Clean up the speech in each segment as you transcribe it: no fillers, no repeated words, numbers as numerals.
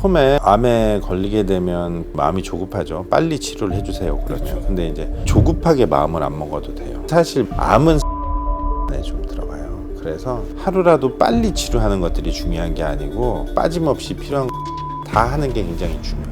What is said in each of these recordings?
처음에 암에 걸리게 되면 마음이 조급하죠. 빨리 치료를 해주세요 그러면. 근데 이제 조급하게 마음을 안 먹어도 돼요. 사실 암은 에 좀 들어가요. 그래서 하루라도 빨리 치료하는 것들이 중요한 게 아니고 빠짐없이 필요한 다 하는 게 굉장히 중요하다.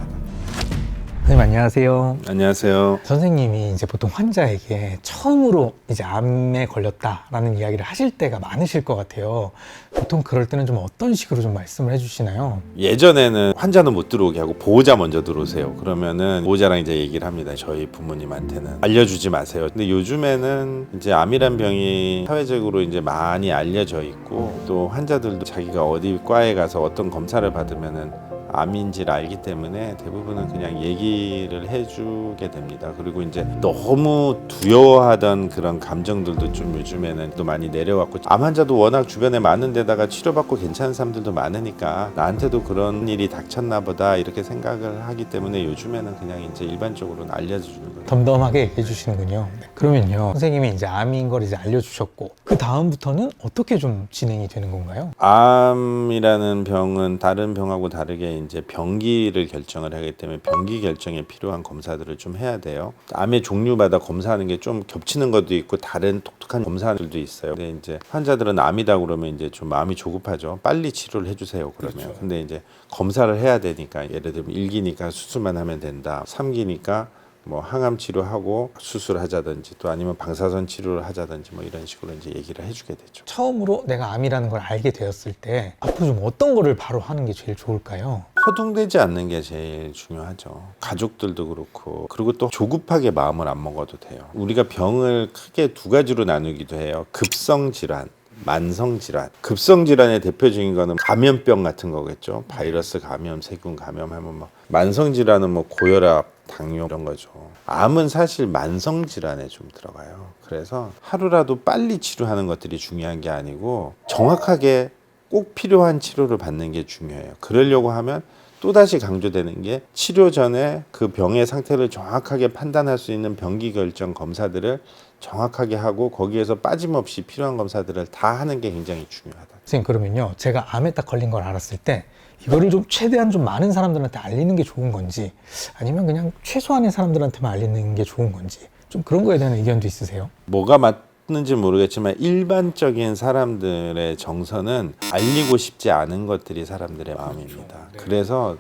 선생님 안녕하세요. 안녕하세요. 선생님이 이제 보통 환자에게 처음으로 이제 암에 걸렸다라는 이야기를 하실 때가 많으실 것 같아요. 보통 그럴 때는 좀 어떤 식으로 좀 말씀을 해주시나요? 예전에는 환자는 못 들어오게 하고 보호자 먼저 들어오세요. 그러면은 보호자랑 이제 얘기를 합니다. 저희 부모님한테는 알려주지 마세요. 근데 요즘에는 이제 암이란 병이 사회적으로 이제 많이 알려져 있고 또 환자들도 자기가 어디 과에 가서 어떤 검사를 받으면은 암인지를 알기 때문에 대부분은 그냥 얘기를 해주게 됩니다. 그리고 이제 너무 두려워하던 그런 감정들도 좀 요즘에는 또 많이 내려왔고, 암 환자도 워낙 주변에 많은 데다가 치료받고 괜찮은 사람들도 많으니까 나한테도 그런 일이 닥쳤나 보다 이렇게 생각을 하기 때문에 요즘에는 그냥 이제 일반적으로는 알려주는 거예요. 덤덤하게 얘기해 주시는군요. 그러면요, 선생님이 이제 암인 걸 이제 알려주셨고 그 다음부터는 어떻게 좀 진행이 되는 건가요? 암이라는 병은 다른 병하고 다르게 이제 병기를 결정을 하기 때문에 병기 결정에 필요한 검사들을 좀 해야 돼요. 암의 종류마다 검사하는 게 좀 겹치는 것도 있고 다른 독특한 검사들도 있어요. 근데 이제 환자들은 암이다 그러면 이제 좀 마음이 조급하죠. 빨리 치료를 해주세요 그러면. 그렇죠. 근데 이제 검사를 해야 되니까, 예를 들면 1기니까 수술만 하면 된다. 3기니까 뭐 항암 치료하고 수술하자든지 또 아니면 방사선 치료를 하자든지 뭐 이런 식으로 이제 얘기를 해주게 되죠. 처음으로 내가 암이라는 걸 알게 되었을 때 앞으로 좀 어떤 거를 바로 하는 게 제일 좋을까요? 허둥대지 않는 게 제일 중요하죠. 가족들도 그렇고, 그리고 또 조급하게 마음을 안 먹어도 돼요. 우리가 병을 크게 두 가지로 나누기도 해요. 급성 질환, 만성 질환. 급성 질환의 대표적인 거는 감염병 같은 거겠죠. 바이러스 감염, 세균 감염하면 뭐. 만성 질환은 뭐 고혈압, 당뇨 이런 거죠. 암은 사실 만성 질환에 좀 들어가요. 그래서 하루라도 빨리 치료하는 것들이 중요한 게 아니고 정확하게 꼭 필요한 치료를 받는 게 중요해요. 그러려고 하면 또다시 강조되는 게, 치료 전에 그 병의 상태를 정확하게 판단할 수 있는 병기 결정 검사들을 정확하게 하고 거기에서 빠짐없이 필요한 검사들을 다 하는 게 굉장히 중요하다. 선생님, 그러면요, 제가 암에 딱 걸린 걸 알았을 때 이거를 좀 최대한 좀 많은 사람들한테 알리는 게 좋은 건지, 아니면 그냥 최소한의 사람들한테만 알리는 게 좋은 건지, 좀 그런 거에 대한 의견도 있으세요? 뭐가 맞는지 모르겠지만 일반적인 사람들의 정서는 알리고 싶지 않은 것들이 사람들의 마음입니다. 그래서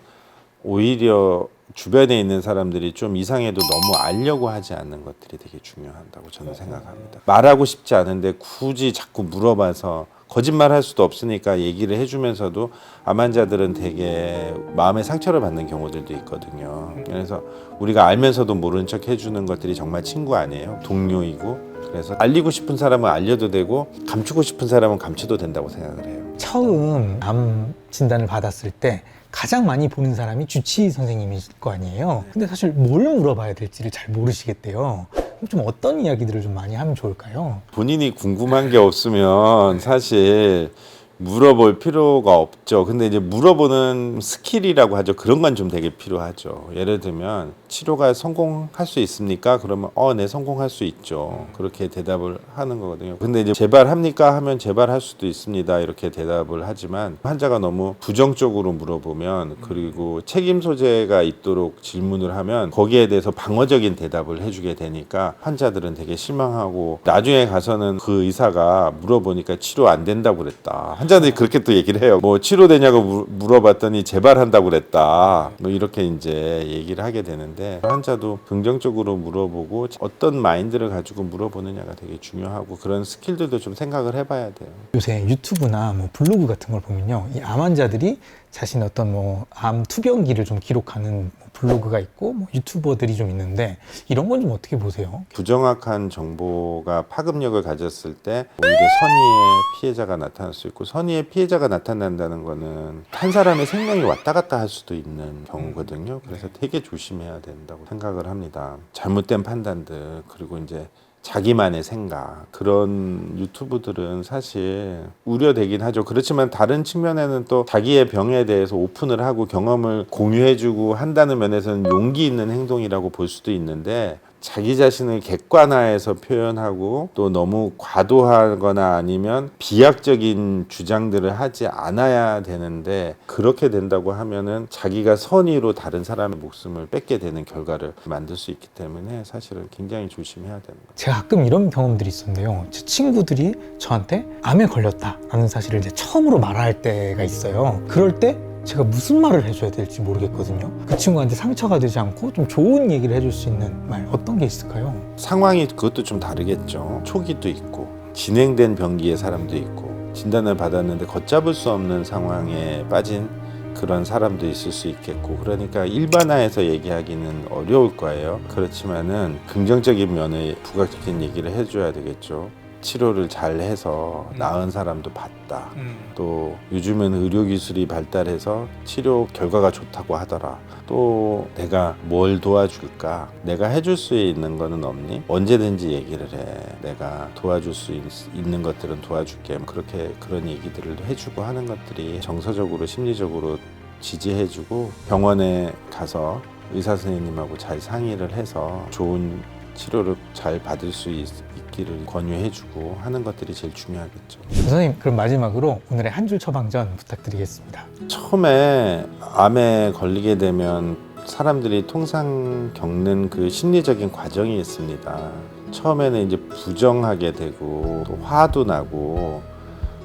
오히려 주변에 있는 사람들이 좀 이상해도 너무 알려고 하지 않는 것들이 되게 중요하다고 저는 생각합니다. 말하고 싶지 않은데 굳이 자꾸 물어봐서, 거짓말할 수도 없으니까 얘기를 해주면서도 암 환자들은 되게 마음의 상처를 받는 경우들도 있거든요. 그래서 우리가 알면서도 모른 척 해주는 것들이 정말 친구 아니에요? 동료이고. 그래서 알리고 싶은 사람은 알려도 되고 감추고 싶은 사람은 감춰도 된다고 생각을 해요. 처음 암 진단을 받았을 때 가장 많이 보는 사람이 주치의 선생님이실 거 아니에요. 근데 사실 뭘 물어봐야 될지를 잘 모르시겠대요. 그럼 좀 어떤 이야기들을 좀 많이 하면 좋을까요? 본인이 궁금한 게 없으면 사실 물어볼 필요가 없죠. 근데 이제 물어보는 스킬이라고 하죠. 그런 건 좀 되게 필요하죠. 예를 들면 치료가 성공할 수 있습니까? 그러면 네, 성공할 수 있죠. 그렇게 대답을 하는 거거든요. 근데 이제 재발합니까? 하면 재발할 수도 있습니다. 이렇게 대답을 하지만, 환자가 너무 부정적으로 물어보면, 그리고 책임 소재가 있도록 질문을 하면 거기에 대해서 방어적인 대답을 해주게 되니까 환자들은 되게 실망하고, 나중에 가서는 그 의사가 물어보니까 치료 안 된다고 그랬다. 환자들이 그렇게 또 얘기를 해요. 뭐 치료되냐고 물어봤더니 재발한다고 그랬다. 뭐 이렇게 이제 얘기를 하게 되는데, 환자도 긍정적으로 물어보고 어떤 마인드를 가지고 물어보느냐가 되게 중요하고, 그런 스킬들도 좀 생각을 해봐야 돼요. 요새 유튜브나 뭐 블로그 같은 걸 보면요, 이 암 환자들이 자신의 어떤 뭐 암 투병기를 좀 기록하는 블로그가 있고 뭐 유튜버들이 좀 있는데, 이런 건 좀 어떻게 보세요? 부정확한 정보가 파급력을 가졌을 때 오히려 선의의 피해자가 나타날 수 있고, 선의의 피해자가 나타난다는 거는 한 사람의 생명이 왔다 갔다 할 수도 있는 경우거든요. 그래서 되게 조심해야 된다고 생각을 합니다. 잘못된 판단들, 그리고 이제 자기만의 생각, 그런 유튜브들은 사실 우려되긴 하죠. 그렇지만 다른 측면에는 또 자기의 병에 대해서 오픈을 하고 경험을 공유해주고 한다는 면에서는 용기 있는 행동이라고 볼 수도 있는데, 자기 자신을 객관화해서 표현하고 또 너무 과도하거나 아니면 비약적인 주장들을 하지 않아야 되는데 그렇게 된다고 하면은 자기가 선의로 다른 사람의 목숨을 뺏게 되는 결과를 만들 수 있기 때문에 사실은 굉장히 조심해야 되는 거예요. 제가 가끔 이런 경험들이 있었는데요. 제 친구들이 저한테 암에 걸렸다라는 사실을 이제 처음으로 말할 때가 있어요. 그럴 때 제가 무슨 말을 해줘야 될지 모르겠거든요. 그 친구한테 상처가 되지 않고 좀 좋은 얘기를 해줄 수 있는 말 어떤 게 있을까요? 상황이 그것도 좀 다르겠죠. 초기도 있고 진행된 병기의 사람도 있고 진단을 받았는데 걷잡을 수 없는 상황에 빠진 그런 사람도 있을 수 있겠고 그러니까 일반화해서 얘기하기는 어려울 거예요. 그렇지만은 긍정적인 면에 부각적인 얘기를 해줘야 되겠죠. 치료를 잘 해서 나은 사람도 봤다. 또 요즘은 의료기술이 발달해서 치료 결과가 좋다고 하더라. 또 내가 뭘 도와줄까? 내가 해줄 수 있는 거는 없니? 언제든지 얘기를 해. 내가 도와줄 수 있는 것들은 도와줄게. 그렇게 그런 얘기들을 해주고 하는 것들이 정서적으로 심리적으로 지지해주고 병원에 가서 의사 선생님하고 잘 상의를 해서 좋은 치료를 잘 받을 수 있기를 권유해주고 하는 것들이 제일 중요하겠죠. 선생님, 그럼 마지막으로 오늘의 한 줄 처방전 부탁드리겠습니다. 처음에 암에 걸리게 되면 사람들이 통상 겪는 그 심리적인 과정이 있습니다. 처음에는 이제 부정하게 되고 또 화도 나고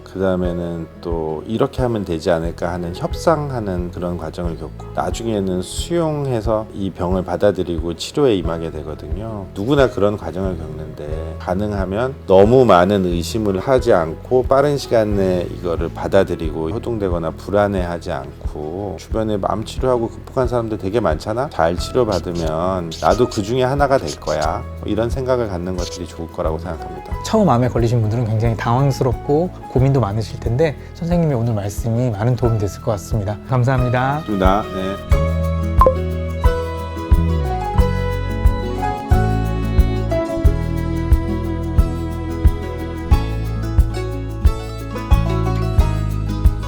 그 다음에는 또 이렇게 하면 되지 않을까 하는 협상하는 그런 과정을 겪고 나중에는 수용해서 이 병을 받아들이고 치료에 임하게 되거든요. 누구나 그런 과정을 겪는데 가능하면 너무 많은 의심을 하지 않고 빠른 시간 내에 이거를 받아들이고 호동되거나 불안해하지 않고 주변에 암 치료하고 극복한 사람들 되게 많잖아. 잘 치료받으면 나도 그 중에 하나가 될 거야. 이런 생각을 갖는 것들이 좋을 거라고 생각합니다. 처음 암에 걸리신 분들은 굉장히 당황스럽고 고민도 많으실 텐데 선생님의 오늘 말씀이 많은 도움이 됐을 것 같습니다. 감사합니다. 좋습니다. 네.